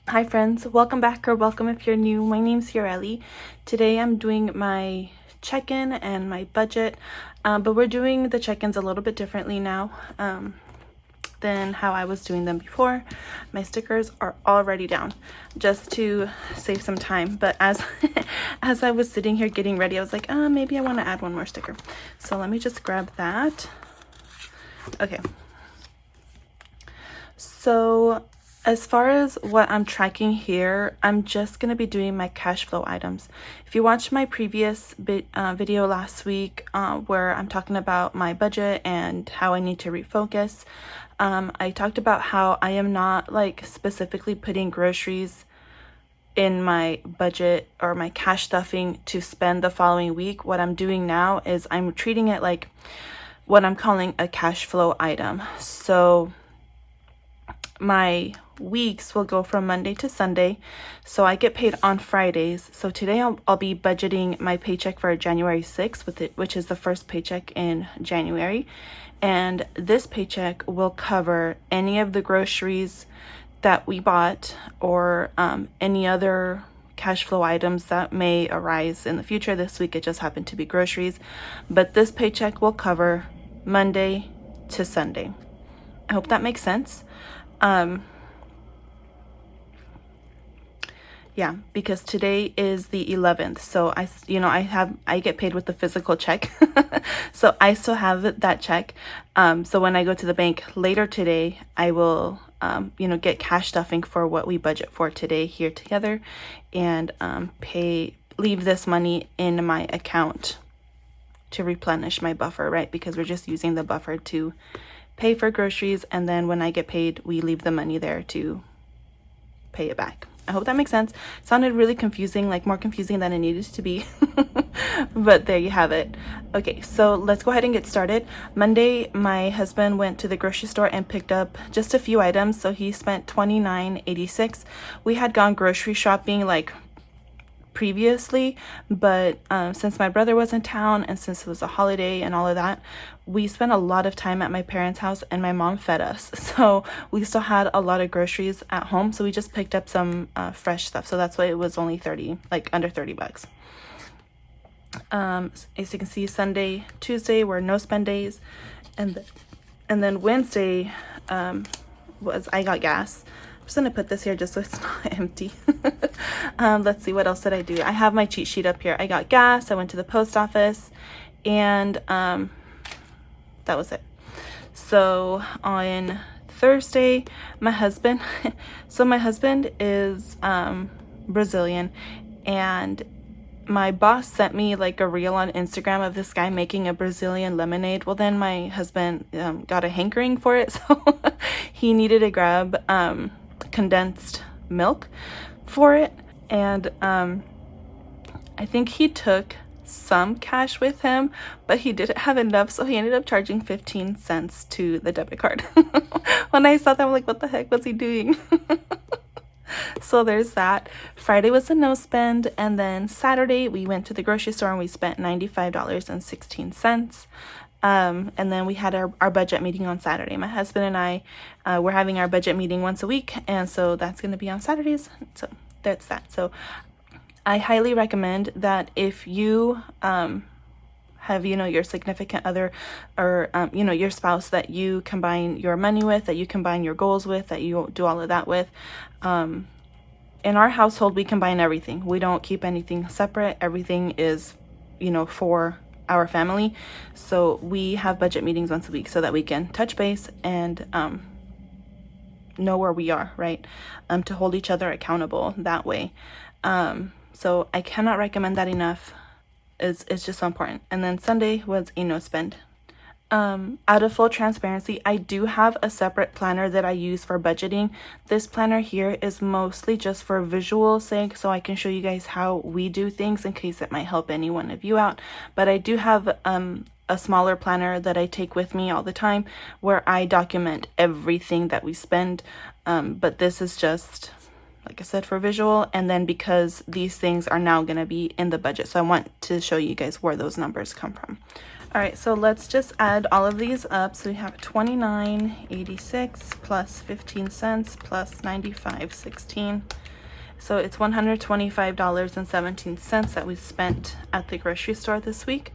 Hi friends, welcome back or welcome if you're new. My name's Yureli. Today I'm doing my check-in and my budget, but we're doing the check-ins a little bit differently now than how I was doing them before. My stickers are already down just to save some time, but as as I was sitting here getting ready, I was like, maybe I want to add one more sticker. So let me just grab that. Okay. So as far as what I'm tracking here, I'm just going to be doing my cash flow items. If you watched my previous video last week where I'm talking about my budget and how I need to refocus, I talked about how I am not like specifically putting groceries in my budget or my cash stuffing to spend the following week. What I'm doing now is I'm treating it like what I'm calling a cash flow item. So my weeks will go from Monday to Sunday, so I get paid on Fridays. So today I'll be budgeting my paycheck for January 6th, which is the first paycheck in January, and this paycheck will cover any of the groceries that we bought or any other cash flow items that may arise in the future. This week it just happened to be groceries, but this paycheck will cover Monday to Sunday. I hope that makes sense. Yeah, because today is the 11th, so I get paid with the physical check. So I still have that check. So when I go to the bank later today, I will get cash stuffing for what we budget for today here together, and leave this money in my account to replenish my buffer, right? Because we're just using the buffer to pay for groceries, and then when I get paid, we leave the money there to pay it back. I hope that makes sense. It sounded really confusing, like more confusing than it needed to be. But there you have it. Okay, so let's go ahead and get started. Monday, my husband went to the grocery store and picked up just a few items, so he spent $29.86. We had gone grocery shopping like previously, but since my brother was in town and since it was a holiday and all of that, we spent a lot of time at my parents' house, and my mom fed us, so we still had a lot of groceries at home, so we just picked up some fresh stuff. So that's why it was only under $30. As you can see, Sunday, Tuesday were no spend days, and then Wednesday was I got gas. I'm just gonna put this here just so it's not empty. Let's see, what else did I do? I have my cheat sheet up here. I got gas, I went to the post office, and that was it. So on Thursday, my husband is Brazilian, and my boss sent me like a reel on Instagram of this guy making a Brazilian lemonade. Well, then my husband got a hankering for it, so he needed to grab condensed milk for it, and I think he took some cash with him, but he didn't have enough, so he ended up charging 15 cents to the debit card. When I saw that, I'm like, what the heck was he doing? So there's that. Friday was a no spend, and then Saturday we went to the grocery store and we spent $95.16. And then we had our budget meeting on Saturday. My husband and I, we're having our budget meeting once a week, and so that's going to be on Saturdays. So that's that. So I highly recommend that if you have your significant other or your spouse that you combine your money with, that you combine your goals with, that you do all of that with. In our household, we combine everything. We don't keep anything separate. Everything is for our family. So we have budget meetings once a week so that we can touch base and know where we are, right? To hold each other accountable that way. So I cannot recommend that enough. It's just so important. And then Sunday was a no spend. Out of full transparency, I do have a separate planner that I use for budgeting. This planner here is mostly just for visual sake, so I can show you guys how we do things in case it might help any one of you out. But I do have a smaller planner that I take with me all the time where I document everything that we spend. But this is just, like I said, for visual, and then because these things are now going to be in the budget, so I want to show you guys where those numbers come from. All right, so let's just add all of these up. So we have 29.86 plus 15 cents plus 95.16. So it's $125.17 that we spent at the grocery store this week.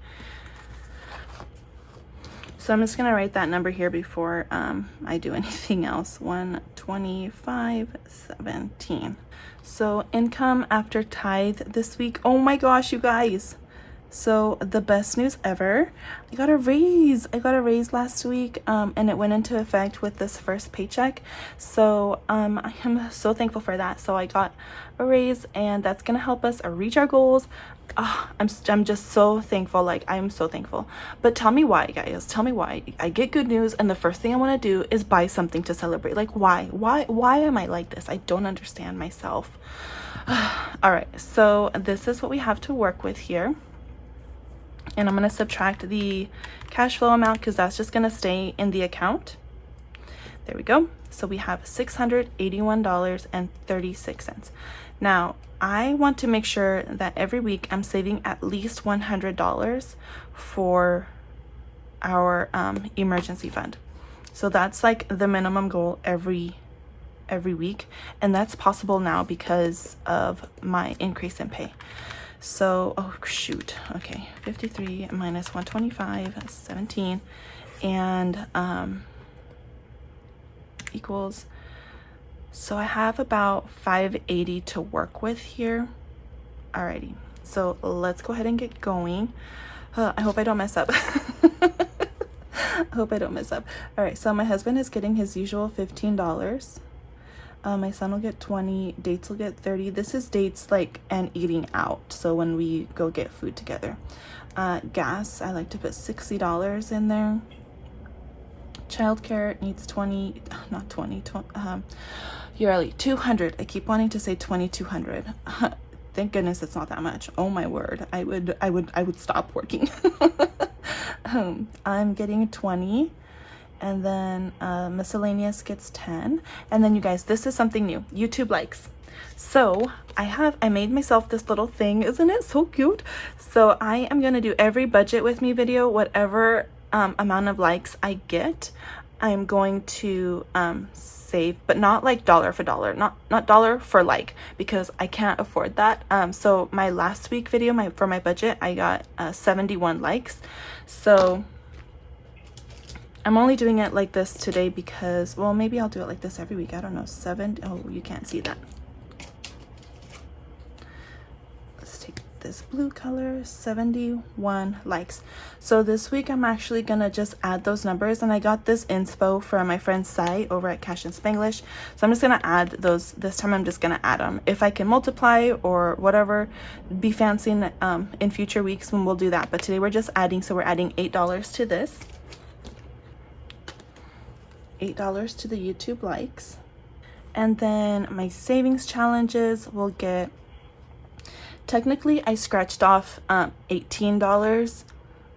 So I'm just gonna write that number here before I do anything else. 125.17. So income after tithe this week. Oh my gosh, you guys. So the best news ever, I got a raise last week, and it went into effect with this first paycheck. So I am so thankful for that. So I got a raise, and that's gonna help us reach our goals. I'm just so thankful. Like, I'm so thankful. But tell me why, guys. Tell me why. I get good news, and the first thing I want to do is buy something to celebrate. Like, why am I like this? I don't understand myself. All right, so this is what we have to work with here. And I'm going to subtract the cash flow amount because that's just going to stay in the account. There we go. So we have $681.36. Now, I want to make sure that every week I'm saving at least $100 for our emergency fund. So that's like the minimum goal every week. And that's possible now because of my increase in pay. So, oh shoot, okay, 53 minus 125, 17, and equals, so I have about 580 to work with here. Alrighty, so let's go ahead and get going. I hope I don't mess up. I hope I don't mess up. Alright, so my husband is getting his usual $15. My son will get 20, Dates will get 30. This is dates like and eating out. So when we go get food together. Gas, I like to put $60 in there. Childcare needs 20, not 20, Yureli, 200. I keep wanting to say 2,200. Thank goodness it's not that much. Oh my word. I would stop working. I'm getting 20. And then miscellaneous gets 10. And then you guys, this is something new, YouTube likes. So I made myself this little thing. Isn't it so cute? So I am gonna do every budget with me video, whatever amount of likes I get, I'm going to save, but not like dollar for dollar, not dollar for like, because I can't afford that. So my last week video, for my budget, I got 71 likes. So I'm only doing it like this today because, well, maybe I'll do it like this every week. I don't know. Oh, you can't see that. Let's take this blue color, 71 likes. So this week I'm actually gonna just add those numbers, and I got this inspo from my friend Sai over at Cash and Spanglish. So I'm just gonna add those. This time I'm just gonna add them. If I can multiply or whatever, be fancy in future weeks when we'll do that. But today we're just adding, so we're adding $8 to this. $8 to the YouTube likes. And then my savings challenges will get, technically I scratched off $18,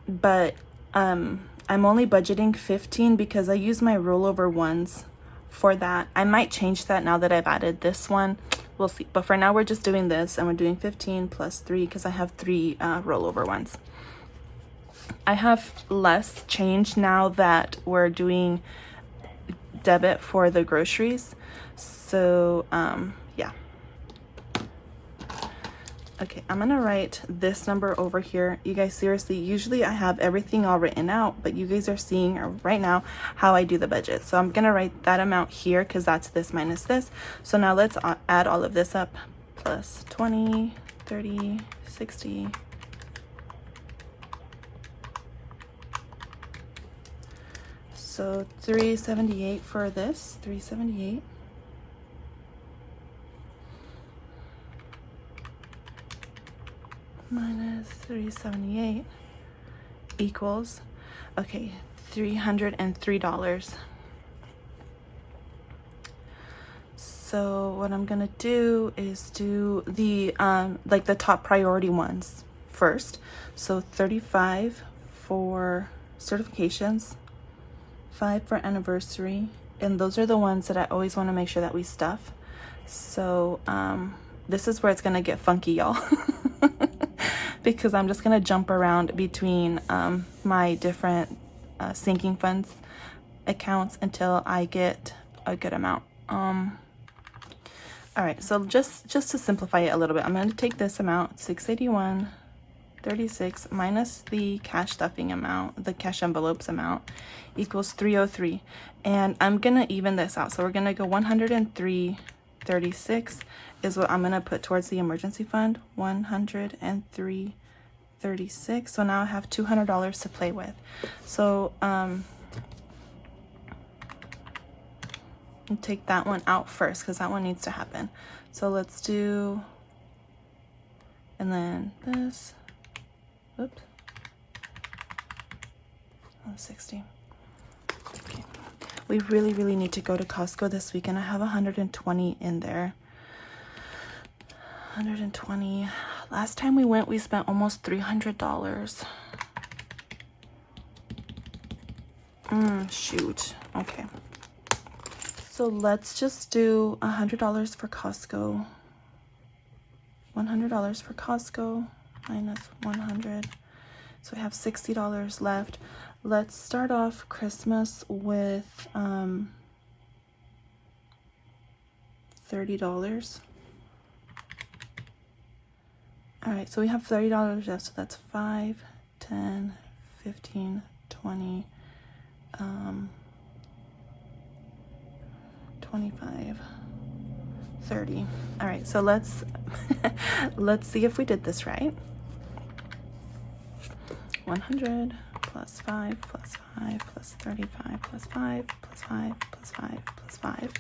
but I'm only budgeting 15 because I use my rollover ones for that. I might change that now that I've added this one. We'll see. But for now we're just doing this, and we're doing 15 plus 3 because I have 3 rollover ones. I have less change now that we're doing debit for the groceries. So yeah. Okay, I'm gonna write this number over here. You guys, seriously, usually I have everything all written out, but you guys are seeing right now how I do the budget. So I'm gonna write that amount here because that's this minus this. So now let's add all of this up. Plus 20, 30, 60. So 378 for this, 378. Minus 378 equals, okay, $303. So what I'm gonna do is do the like the top priority ones first. So 35 for certifications, 5 for anniversary, and those are the ones that I always want to make sure that we stuff. So this is where it's gonna get funky, y'all. because I'm just gonna jump around between my different sinking funds accounts until I get a good amount. All right, so just to simplify it a little bit, I'm going to take this amount, 681.36 minus the cash stuffing amount, the cash envelopes amount, equals 303. And I'm going to even this out. So we're going to go 103.36 is what I'm going to put towards the emergency fund, 103.36. So now I have $200 to play with. So take that one out first because that one needs to happen. So let's do, and then this, oops, 60. Okay. We really need to go to Costco this week, and I have 120 in there. 120. Last time we went, we spent almost $300. Shoot. Okay. So let's just do $100 for Costco. $100 for Costco minus 100. So we have $60 left. Let's start off Christmas with $30. All right, so we have $30 left. So that's 5, 10, 15, 20, 25, 30. All right, so let's let's see if we did this right. 100 plus 5 plus 5 plus 35 plus 5 plus 5 plus 5 plus 5.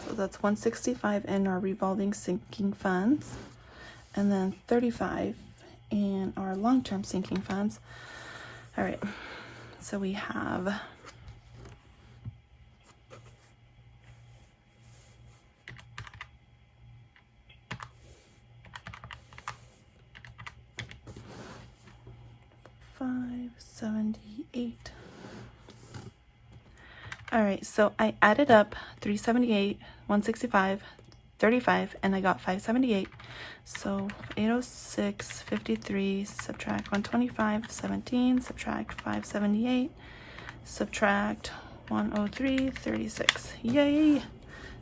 So that's 165 in our revolving sinking funds, and then 35 in our long-term sinking funds. All right, so we have $578. All right, so I added up 378, 165, 35, and I got 578. So 806, 53, subtract 125, 17, subtract 578, subtract 103, 36. Yay!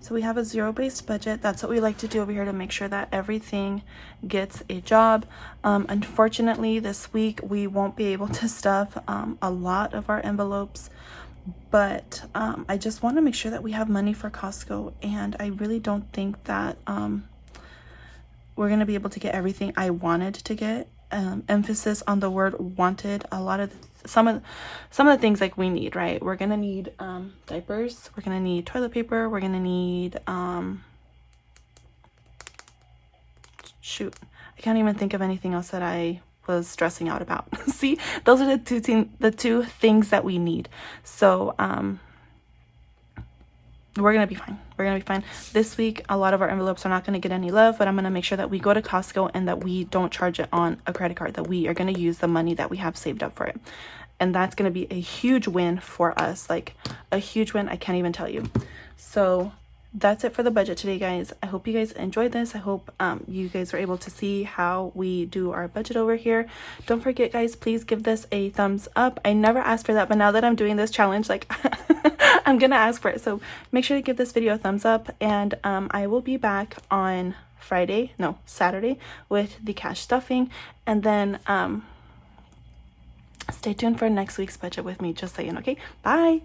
So we have a zero-based budget. That's what we like to do over here to make sure that everything gets a job. Unfortunately, this week we won't be able to stuff a lot of our envelopes, but I just want to make sure that we have money for Costco, and I really don't think that we're going to be able to get everything I wanted to get. Emphasis on the word wanted. A lot of some of the things like we need, right? We're gonna need diapers, we're gonna need toilet paper, we're gonna need shoot, I can't even think of anything else that I was stressing out about. See, those are the two things that we need. So we're gonna be fine. We're gonna be fine. This week, a lot of our envelopes are not gonna get any love, but I'm gonna make sure that we go to Costco and that we don't charge it on a credit card, that we are gonna use the money that we have saved up for it. And that's gonna be a huge win for us, like a huge win. I can't even tell you. So that's it for the budget today, guys. I hope you guys enjoyed this. I hope you guys were able to see how we do our budget over here. Don't forget, guys, please give this a thumbs up. I never asked for that, but now that I'm doing this challenge, like I'm gonna ask for it. So make sure to give this video a thumbs up, and I will be back on Saturday with the cash stuffing, and then stay tuned for next week's budget with me, just saying. Okay, bye.